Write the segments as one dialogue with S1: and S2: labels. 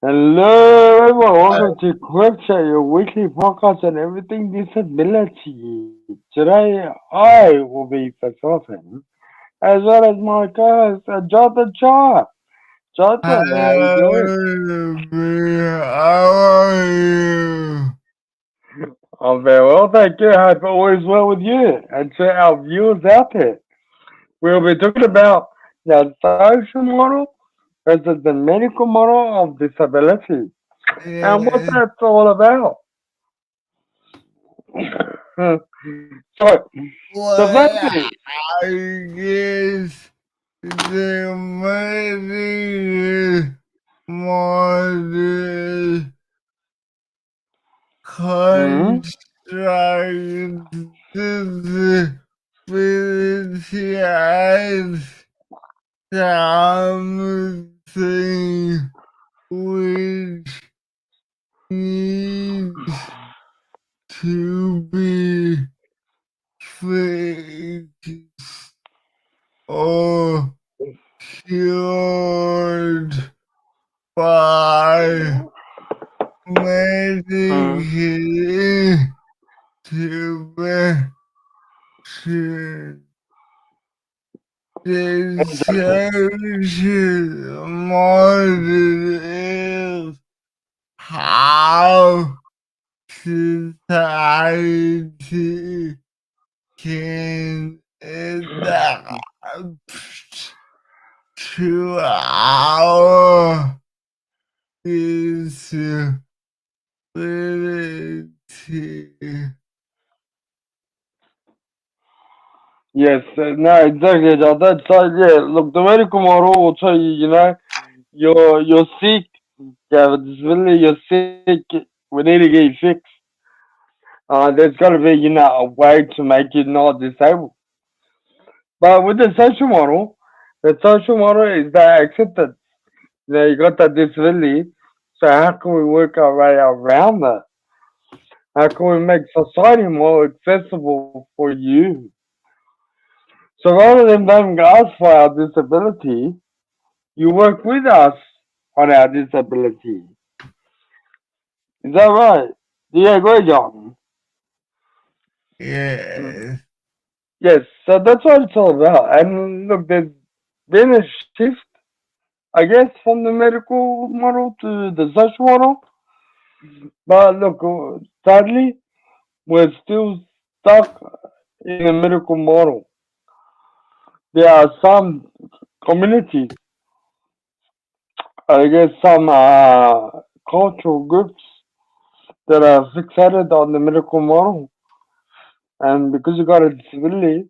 S1: Hello, everyone. Welcome to CripChat, your weekly podcast on everything disability. Today, I will be facilitating, as well as my co-host, Jonathan Shar. Jonathan, how you doing?
S2: Hello, how are you?
S1: I'm very well, thank you. I hope all is well with you and to our viewers out there. We'll be talking about the social model versus the medical model of disability and what
S2: Yes,
S1: that's all about. so, so
S2: well,
S1: firstly,
S2: I guess the medical model
S1: mm,
S2: constructs disability as something which needs to be fixed or cured by
S1: mm,
S2: medical intervention. The
S1: exactly.
S2: social model is how society can adapt to our disability.
S1: Yes, no, exactly. That's yeah. Look, the medical model will tell you, you're sick, you have a disability, you're sick, we need to get you fixed. There's got to be, a way to make you not disabled. But with the social model is that acceptance. You got that disability, so how can we work our way around that? How can we make society more accessible for you? So rather than blaming us for our disability, you work with us on our disability. Is that right? Do you agree, John?
S2: Yes.
S1: Yes, so that's what it's all about. And look, there's been a shift, I guess, from the medical model to the social model. But look, sadly, we're still stuck in the medical model. There are some communities, I guess some cultural groups that are fixated on the medical model. And because you got a disability,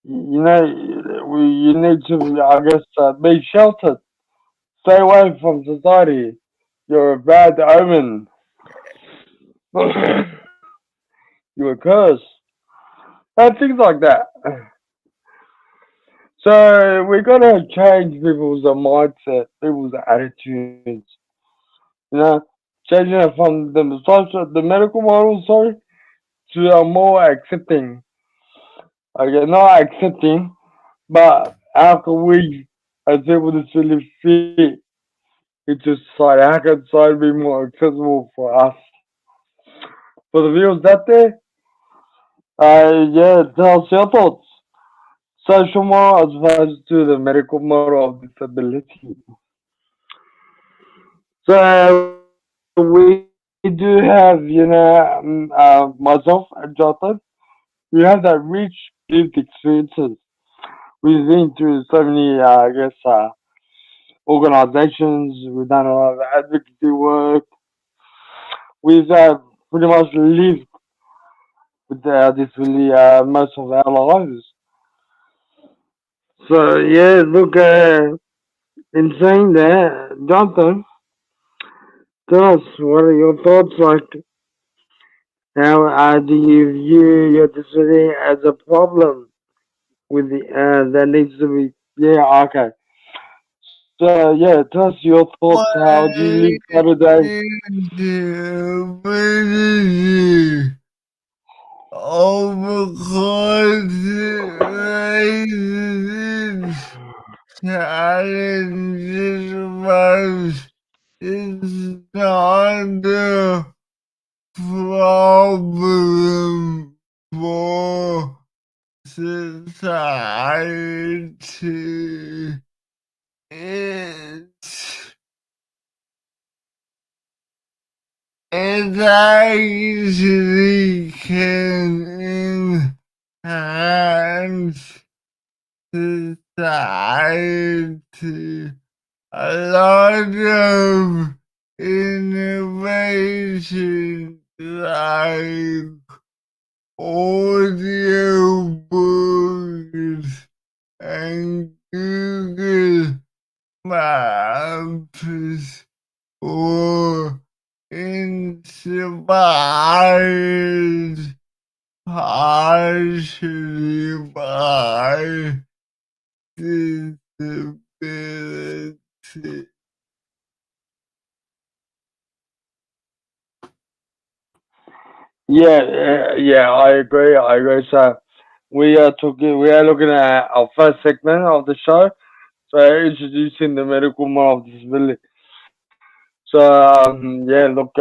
S1: you need to, I guess, be sheltered. Stay away from society. You're a bad omen. You're a curse. And things like that. So we gotta change people's mindset, people's attitudes. You know, changing it from the medical model, sorry, to a more accepting. Okay, not accepting, but how can we as people just really fit into society? How can society be more accessible for us? For the viewers out there, yeah, tell us your thoughts. Social model as opposed to the medical model of disability. So we do have, myself and Jonathan, we have that rich lived experiences. We've been through so many, I guess, organizations. We've done a lot of advocacy work. We've pretty much lived with this really most of our lives. So yeah, look, in saying that, Jonathan, tell us what are your thoughts like? How do you view your disability as a problem with that needs to be? Yeah, okay. So yeah, tell us your thoughts. How do you live
S2: What
S1: Saturday?
S2: disability overcomes raises challenges most is not a problem for society. It's it actually can enhance society. A lot of innovation like audio books and Google Maps or inspired partially by disability.
S1: Yeah, yeah, I agree. I agree. So we are looking at our first segment of the show. So introducing the medical model of disability. So yeah, look,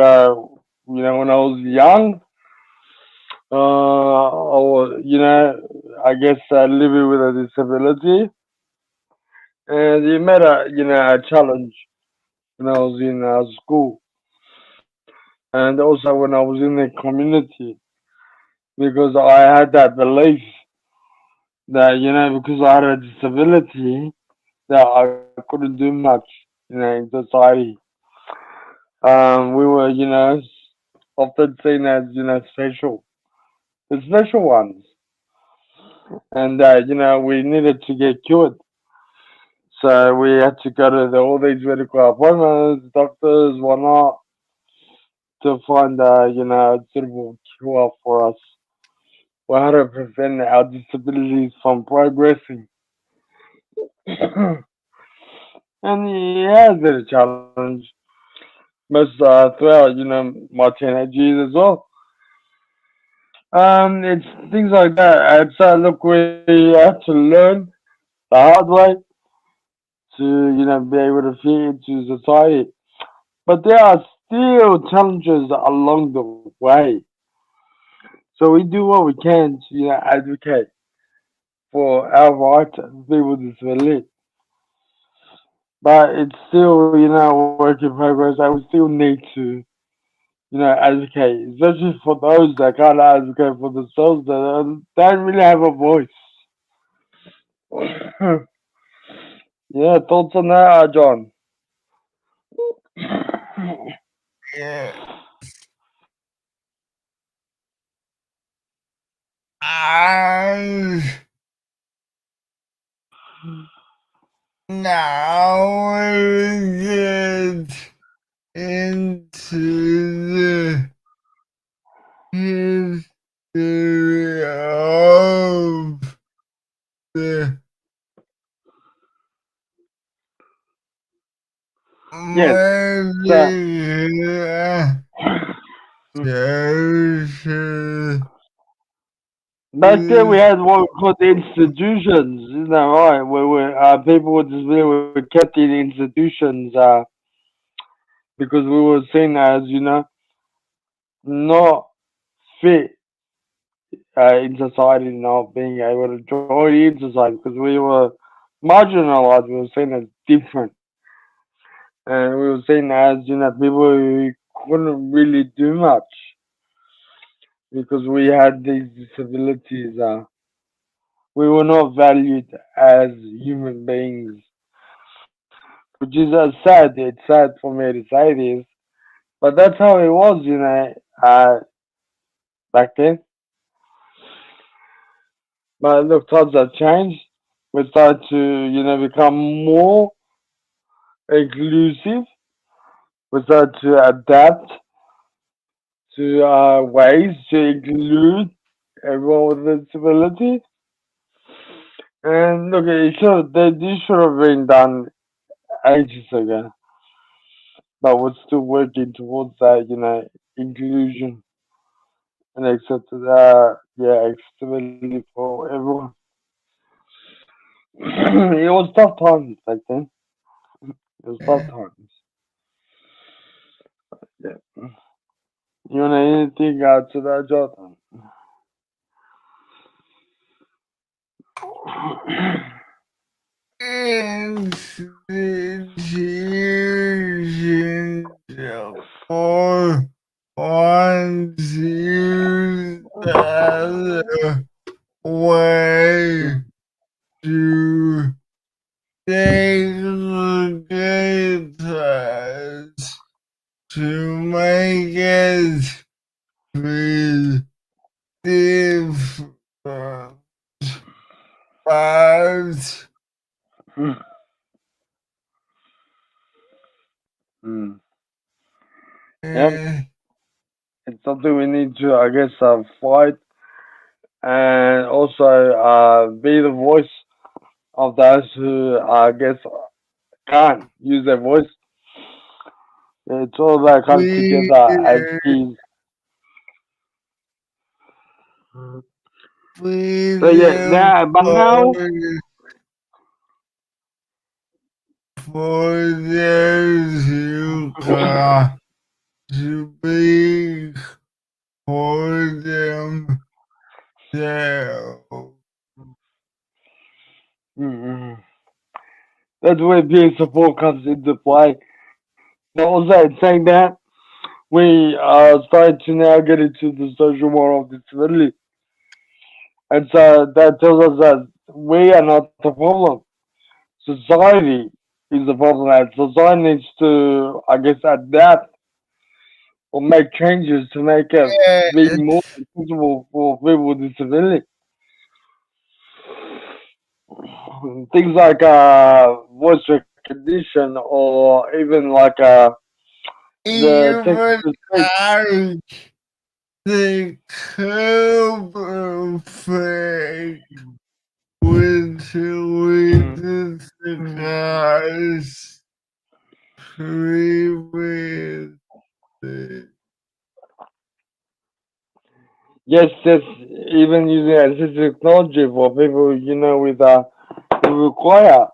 S1: when I was young, I guess living with a disability, and it made a challenge when I was in school, and also when I was in the community, because I had that belief that because I had a disability that I couldn't do much, in society. We were, often seen as, special, the special ones, and we needed to get cured. So we had to go to all these medical appointments, doctors, whatnot, to find, a suitable cure for us, or how to prevent our disabilities from progressing. And it has been a challenge, most throughout, my teenage years as well. It's things like that. And so look, we have to learn the hard way to, be able to fit into society. But there are still challenges along the way. So we do what we can to, advocate for our rights as people with disabilities. But it's still, a work in progress, and we still need to, advocate, especially for those that can't advocate for themselves, that don't really have a voice. Yeah, thoughts on that, John?
S2: Yeah, and now we get into the history of the
S1: Yes. So
S2: medical social
S1: back then we had what we called institutions, isn't that right? Where people with disability were kept in institutions because we were seen as, not fit in society, not being able to join in society because we were marginalized. We were seen as different, and we were seen as, people who couldn't really do much because we had these disabilities. We were not valued as human beings, which is sad. It's sad for me to say this, but that's how it was, back then. But look, times have changed. We start to, become more inclusive. We start to adapt to ways to include everyone with a disability. And look, this should have been done ages ago, but we're still working towards that, inclusion and accessibility for everyone. It was tough times back then. It was tough times. Yeah. You want anything to that, Jonathan?
S2: institutions or once used as a way to segregate us to make it feel different. But
S1: Mm. Yep,
S2: uh,
S1: it's something we need to, I guess, fight and also be the voice of those who, I guess, can't use their voice. It's all about come
S2: we
S1: together as peace. So yeah,
S2: freedom
S1: now but now,
S2: for those who can speak for themselves.
S1: mm, that's where peer support comes into play. Now, also in saying that, we are starting to now get into the social moral of disability, and so that tells us that we are not the problem. Society is the problem, and society needs to, I guess, adapt or make changes to make it be more
S2: Yes,
S1: accessible for people with disability. Things like voice recognition or even like the text
S2: even
S1: to speech.
S2: like the curve effect with
S1: Mm.
S2: the cars previously.
S1: Yes, yes, even using assistive technology for people, with who require,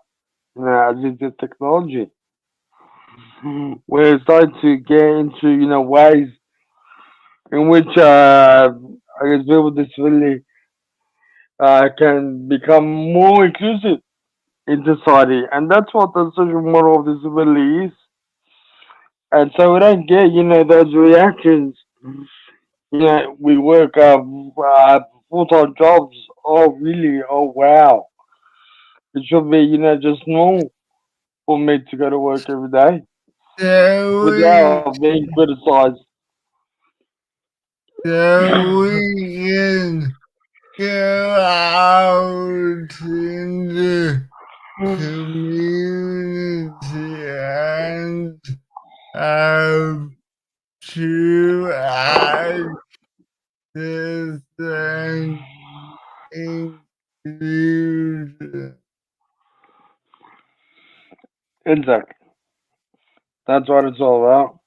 S1: assistive technology. We're starting to get into, ways in which, I guess people with disability can become more inclusive in society, and that's what the social model of disability is. And so we don't get, those reactions. We work full time jobs. Oh, really? Oh, wow. It should be, just normal for me to go to work every day
S2: So we,
S1: without being criticized.
S2: so we can go out in the community and have to access and include.
S1: Exactly. That's what it's all about.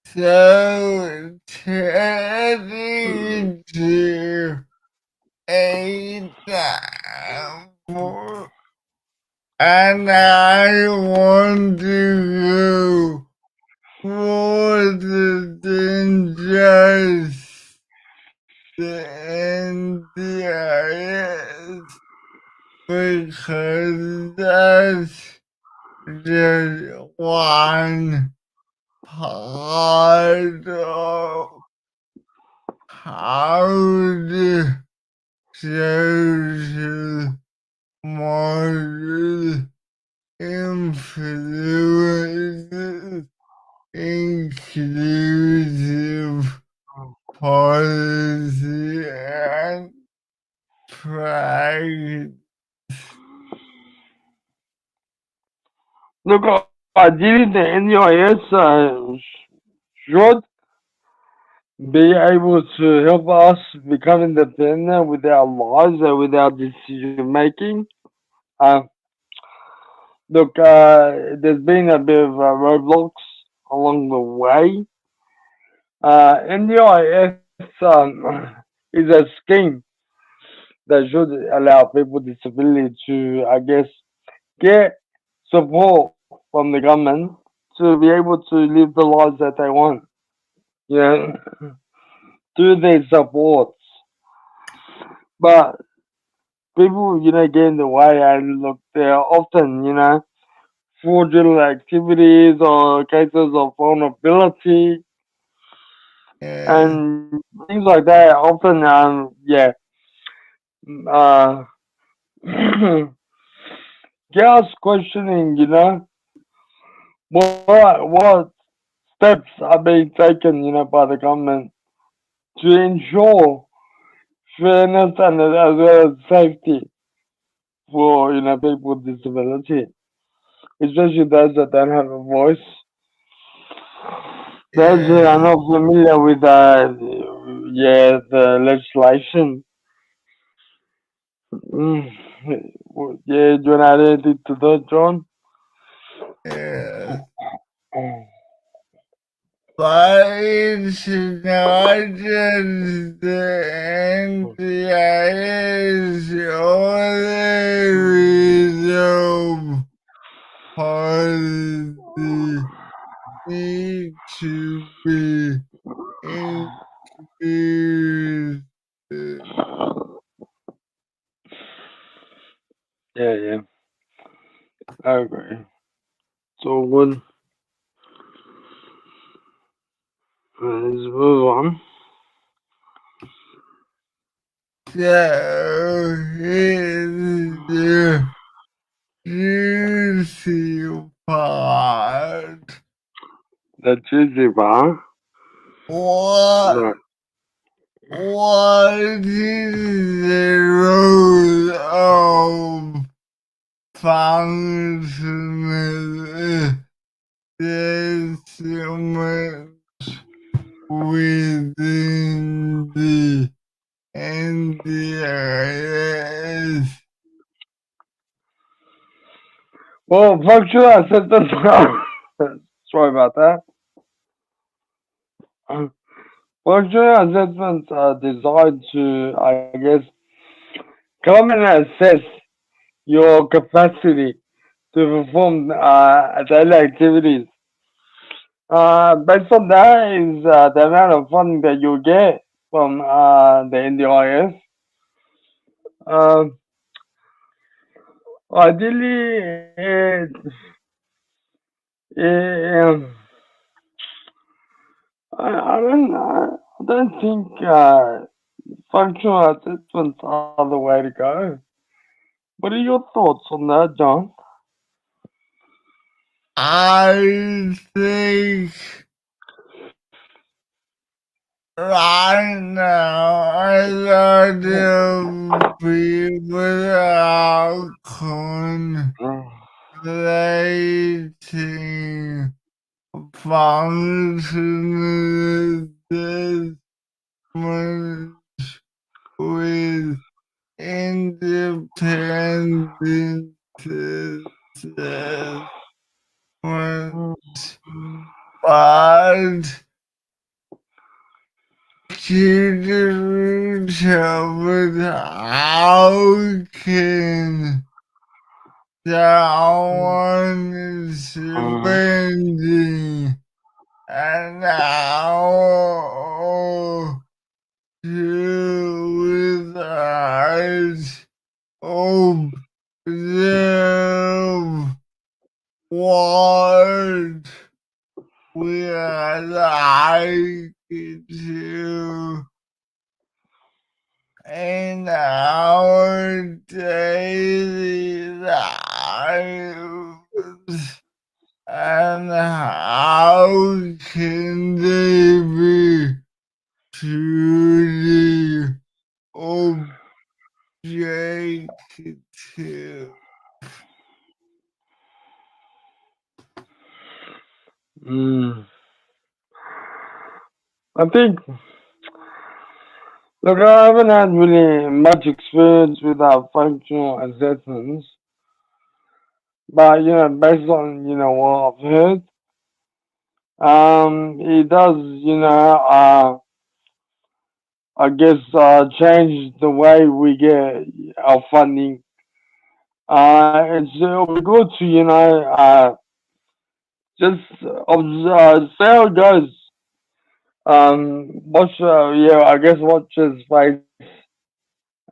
S2: So turning to a example, and I want to go further than just the NDIS because that's just one part of how the social model influences inclusive policy and practice.
S1: Look, ideally, the NUIS should be able to help us become independent with our lives and with our decision making. Uh, Look, there's been a bit of roadblocks along the way. NDIS is a scheme that should allow people with disability to, I guess, get support from the government to be able to live the lives that they want, you know, through their supports. But people, get in the way, and look, there are often, fraudulent activities or cases of vulnerability
S2: yeah,
S1: and things like that. Often, yeah, uh, get us questioning, what steps are being taken, by the government to ensure fairness and as well as safety for, people with disability, especially those that don't have a voice. Those who are
S2: yeah.
S1: not familiar with, yeah, the legislation. Mm. Yeah, do you want to add anything to that, John?
S2: Yeah. But it's not just the NDIS or the policy need to be increased.
S1: Yeah, yeah, I agree. So good. Let's move on.
S2: So here's the juicy part.
S1: The juicy bar.
S2: What
S1: Right.
S2: what is the role of functional assessment within the NDIS?
S1: Well, functional assistance. Sorry about that. Functional assessments are designed to, I guess, come and assess your capacity to perform daily activities. Based on that is the amount of funding that you get from the NDIS. Uh, Ideally, um, I don't think functional assessments are the way to go. What are your thoughts on that, John?
S2: I think right now a lot of people are
S1: Mm.
S2: conflating functional assessment with independent assessment. But children with how can someone
S1: Mm.
S2: spending an hour to without observe what we are like to in our daily lives, and how can they be truly objective?
S1: Mm. I think, look, I haven't had really much experience with our functional assessments, but based on what I've heard, it does, I guess, change the way we get our funding. It'll be good to just see how it goes. Watch, yeah, I guess watch his face,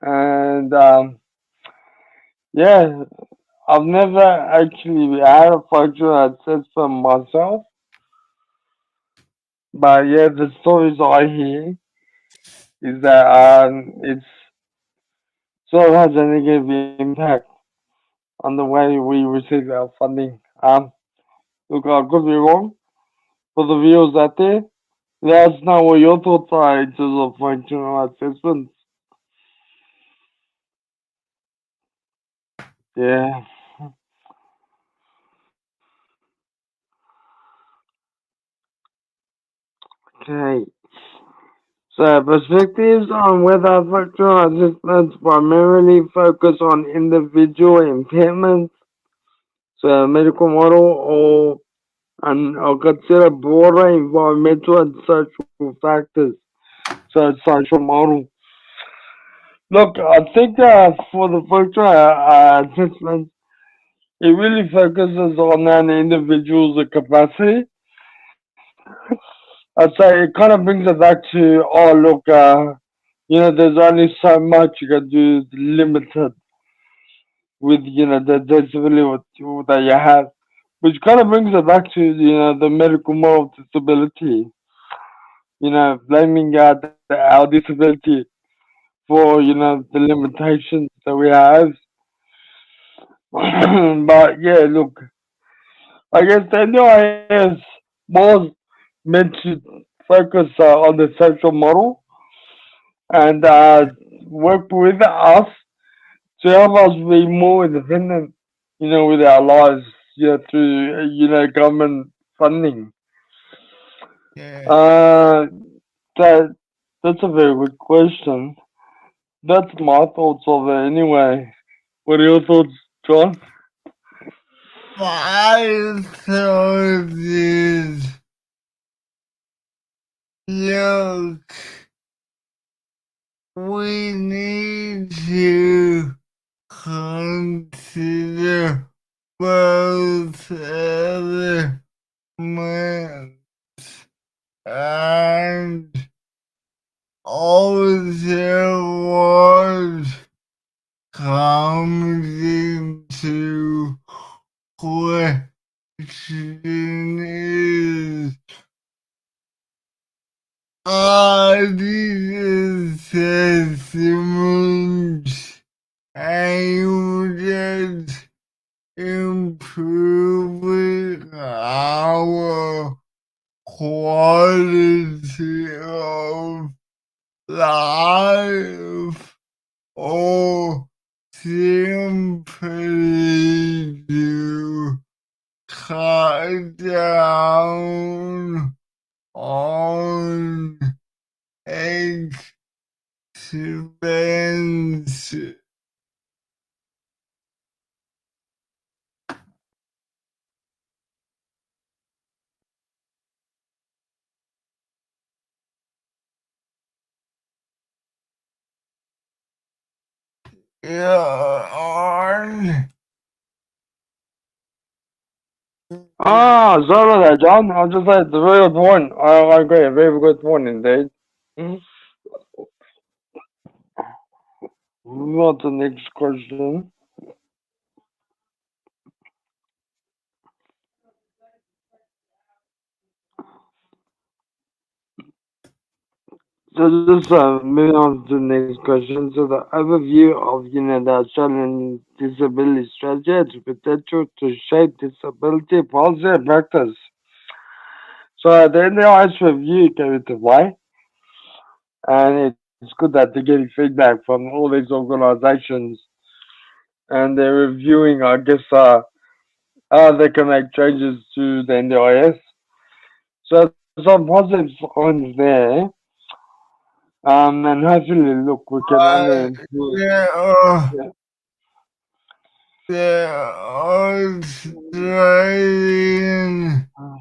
S1: and yeah, I've never actually had a functional assessment myself, but yeah, the stories I hear is that it's sort of has a negative impact on the way we receive our funding. Look, I could be wrong. For the viewers out there, let us know what your thoughts are in terms of functional assessments. Yeah. Okay. So perspectives on whether functional assessments primarily focus on individual impairments, so medical model, or consider broader environmental and social factors, so social model. Look, I think for the functional assessments, it really focuses on an individual's capacity. I'd say it kind of brings it back to, oh look, there's only so much you can do, limited with, the disability that you have. Which kind of brings it back to, the medical model of disability, blaming our disability for, the limitations that we have. But yeah, look, I guess the NDIS was meant to focus on the social model and work with us to help us be more independent, with our lives, through, government funding.
S2: Yeah.
S1: Uh, that that's a very good question. That's my thoughts of it anyway. What are your thoughts, John?
S2: My thought is, look, we need to consider both elements and also what comes into question is, are these assessments aimed at improving our quality of life, or simply to cut down on expenses? Yeah, on
S1: Sorry there, John. I'll just say it's a very good point. I agree, a very good point indeed. Mhm. Move on to the next question. So just moving on to the next question. So the overview of, the Australian disability strategy, its potential to shape disability policy and practice. So the NDIS review came into play, and it's good that they're getting feedback from all these organisations, and they're reviewing, I guess, how they can make changes to the NDIS. So some positive signs there, and hopefully, look, we can only improve.
S2: there are
S1: Yeah.
S2: the Australian
S1: Mm.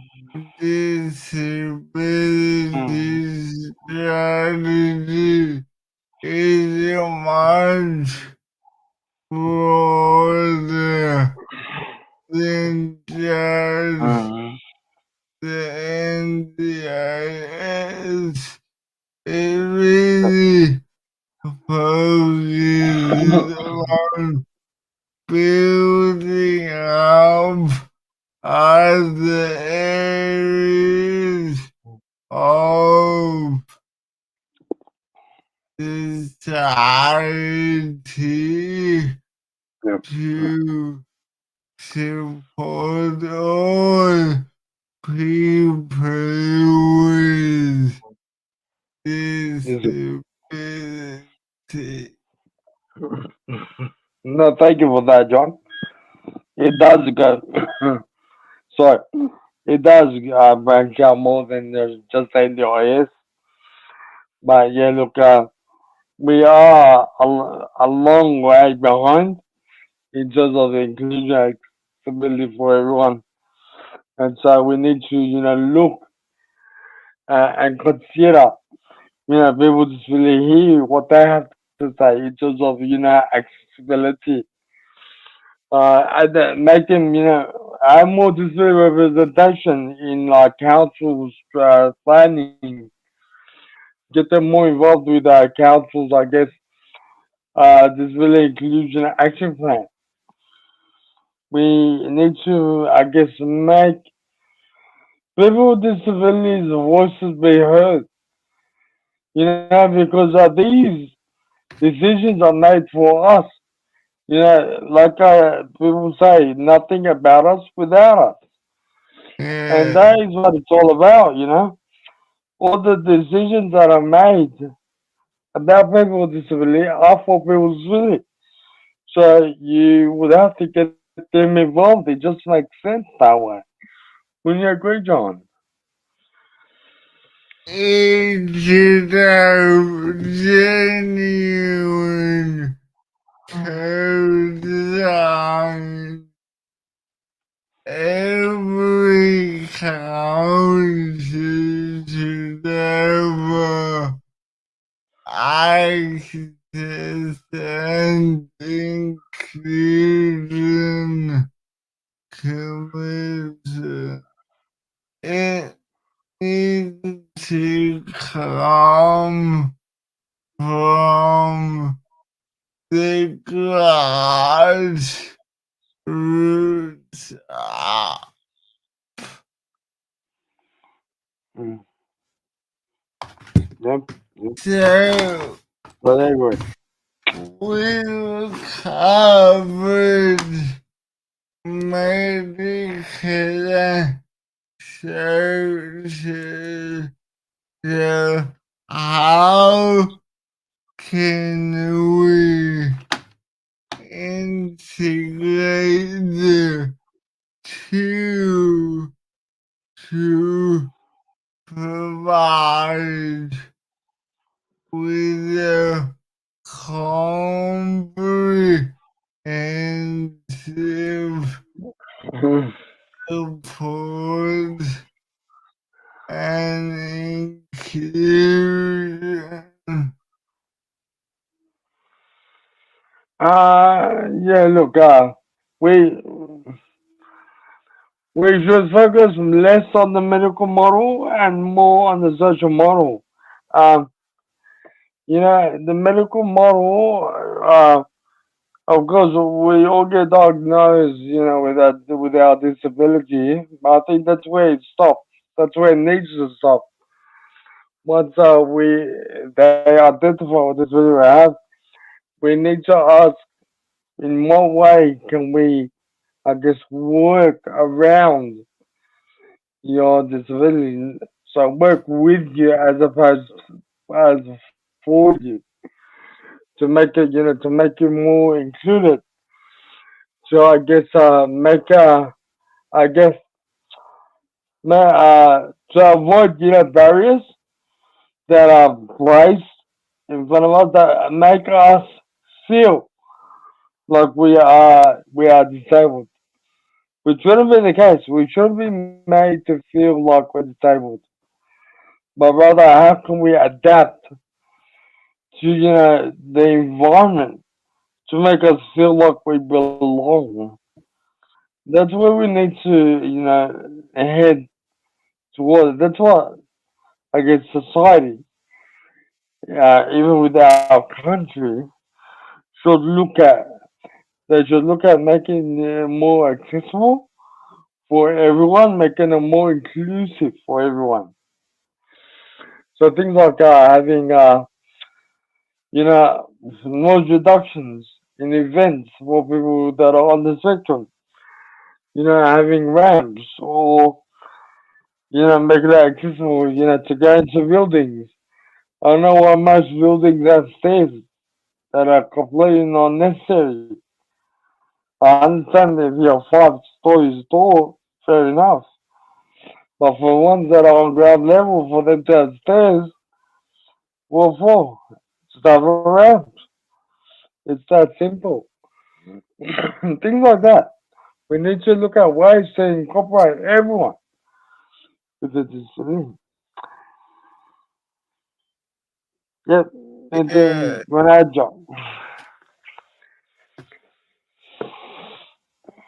S2: disabilities strategy is much broader than just
S1: Mm.
S2: of other areas of society
S1: Yeah.
S2: to support all people with
S1: Is it?
S2: disabilities.
S1: No, thank you for that, John. It does go. Sorry. It does branch out more than just NDIS. But yeah, look, we are a long way behind in terms of inclusion and accessibility for everyone. And so we need to, look and consider, people just really hear what they have to say in terms of, accessibility. And making, have more disability representation in councils, planning, get them more involved with councils, I guess, disability inclusion action plan. We need to, I guess, make people with disabilities voices be heard, because these decisions are made for us. Like people say, nothing about us without us. And
S2: Yeah,
S1: that is what it's all about, All the decisions that are made about people with disability are for people with disability. So you would have to get them involved. It just makes sense that way. Wouldn't you agree, John?
S2: it's a genuine concern. Every council should have access and inclusion commission. It needs to come from the grassroots up.
S1: Mm. Yep. Yep.
S2: So
S1: But anyway,
S2: we covered medical services. So how can we integrate the two to provide with a comprehensive support and inclusion?
S1: yeah. Look, we we should focus less on the medical model and more on the social model. Um, the medical model. Of course, we all get diagnosed, with our disability. But I think that's where it stops. That's where it needs to stop. Once they identify what disability we have, we need to ask in what way can we, I guess, work around your disability. So work with you as opposed as for you to make it, to make you more included. So I guess make I guess to avoid barriers that are placed in front of us that make us feel like we are disabled. Which shouldn't be the case. We shouldn't be made to feel like we're disabled, but rather how can we adapt to the environment to make us feel like we belong. That's where we need to head towards. That's what I guess society, even with our country, should look at. They should look at making it more accessible for everyone, making it more inclusive for everyone. So things like having, noise reductions in events for people that are on the spectrum. Having ramps or making it accessible. To go into buildings. I know why most buildings have stairs that are completely unnecessary. I understand if you're 5 stories tall, fair enough. But for ones that are on ground level, for them to have stairs, what for? Just have a ramp. It's that simple. Things like that. We need to look at ways to incorporate everyone with the disability. Yep. And
S2: Yeah.
S1: then when I jump.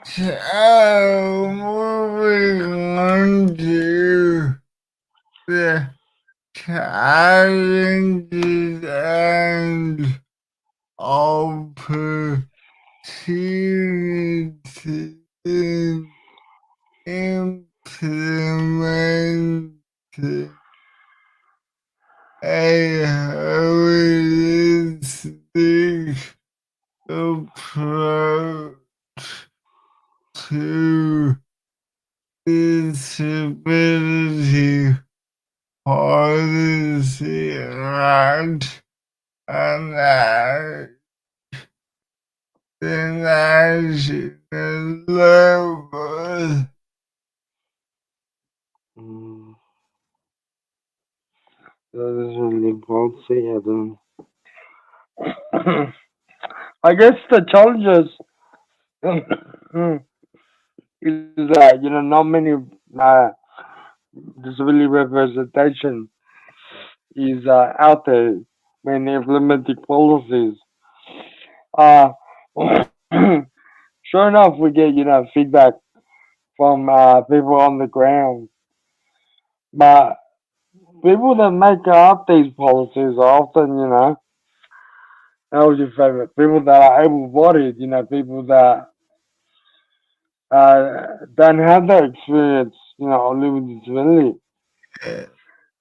S2: So moving on to the challenges and opportunities in implementing a holistic approach to disability policy and at the national level.
S1: Mm, that is really important. I don't. I guess the challenges is that not many uh, disability representation is out there when implementing policies. Uh, sure enough, we get feedback from people on the ground, but people that make up these policies are often how was your favorite? People that are able-bodied, people that don't have that experience, or live with disability.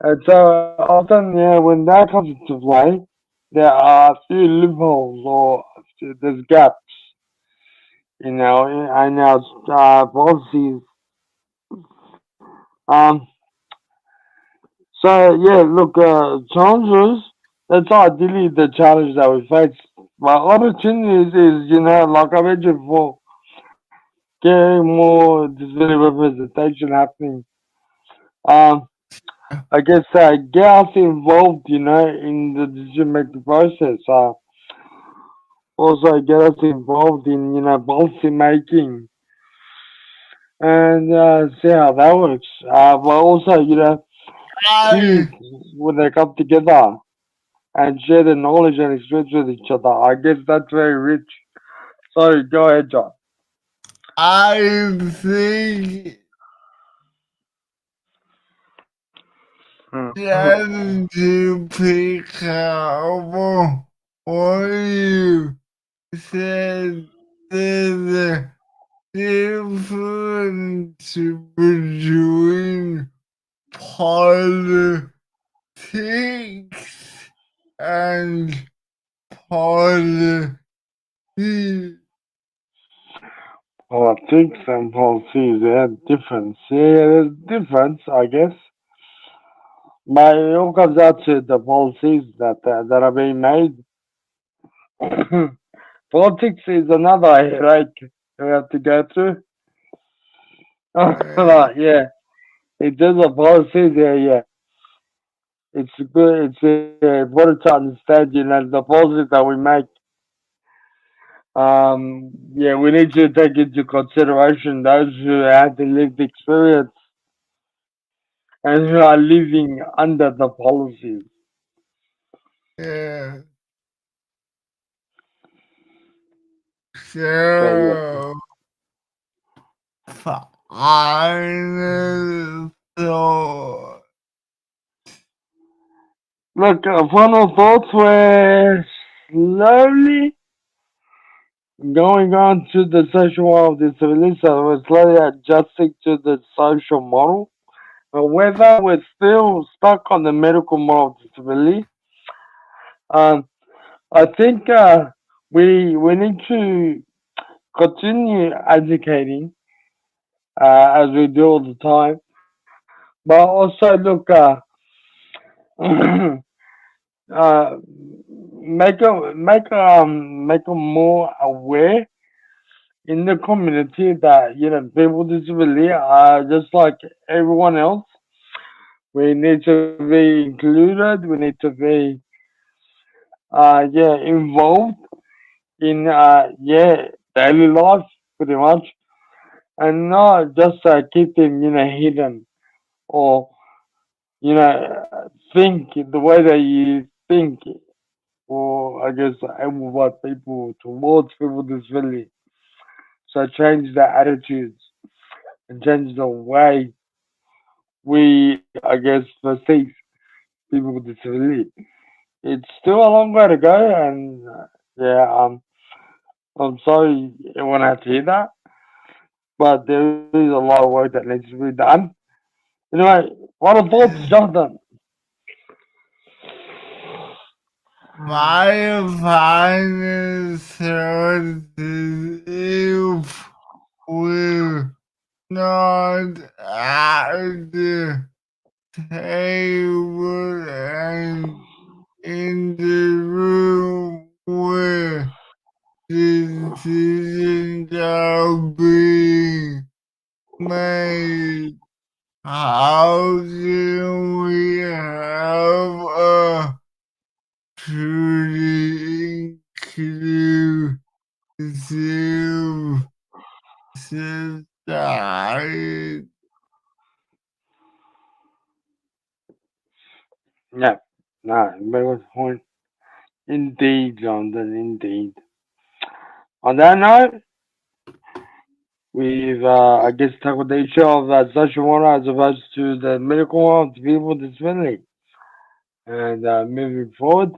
S1: And so often, when that comes into play, there are a few loopholes or there's gaps, in our policies. Um, so yeah, look, challenges. That's ideally the challenge that we face. But opportunities is, like I mentioned before, getting more disability representation happening. Um, I guess get us involved, in the decision making process. Also get us involved in policy making and see how that works. But also teams
S2: I,
S1: when they come together and share the knowledge and experience with each other. I guess that's very rich. Sorry, go ahead, John.
S2: I think just to pick up what you said, there's a difference between politics and policy.
S1: Politics and policies, they have difference. Yeah, there's difference, I guess. But it all comes out to the policies that are being made. Politics is another headache we have to go through.
S2: Uh,
S1: Yeah, in terms of policies, yeah. It's good. It's important to understand, the policies that we make. Yeah, we need to take into consideration those who have the lived experience and who are living under the policies.
S2: yeah.
S1: So yeah.
S2: So, final thought.
S1: Look, final thoughts were slowly Going on to the social model of disability, so we're slowly adjusting to the social model. But whether we're still stuck on the medical model of disability, um, I think we need to continue educating as we do all the time, but also look uh, make them more aware in the community that people with disability are just like everyone else. We need to be included. We need to be involved in daily life pretty much, and not just keep them hidden or think the way that you think, or I guess able-bodied people towards people with disability. So change the attitudes and change the way we, I guess, perceive people with disability. It's still a long way to go, and I'm sorry everyone had to hear that, but there is a lot of work that needs to be done. Anyway, what are thoughts, Jonathan?
S2: my final thought is if we're not at the table and in the room where decisions are being made, how can we have a truly inclusive society?
S1: Yeah, nah, very good point. Indeed, Jonathan, indeed. On that note, we've, I guess, tackled the issue of social order as opposed to the medical one of people with disability. And moving forward,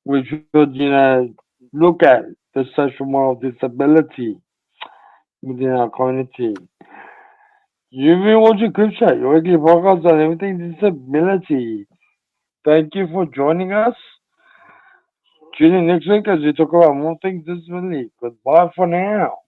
S1: we should, look at the social model of disability within our community. You've been watching CripChat, your weekly podcast on everything disability. Thank you for joining us. Tune in next week as we talk about more things disability. Goodbye for now.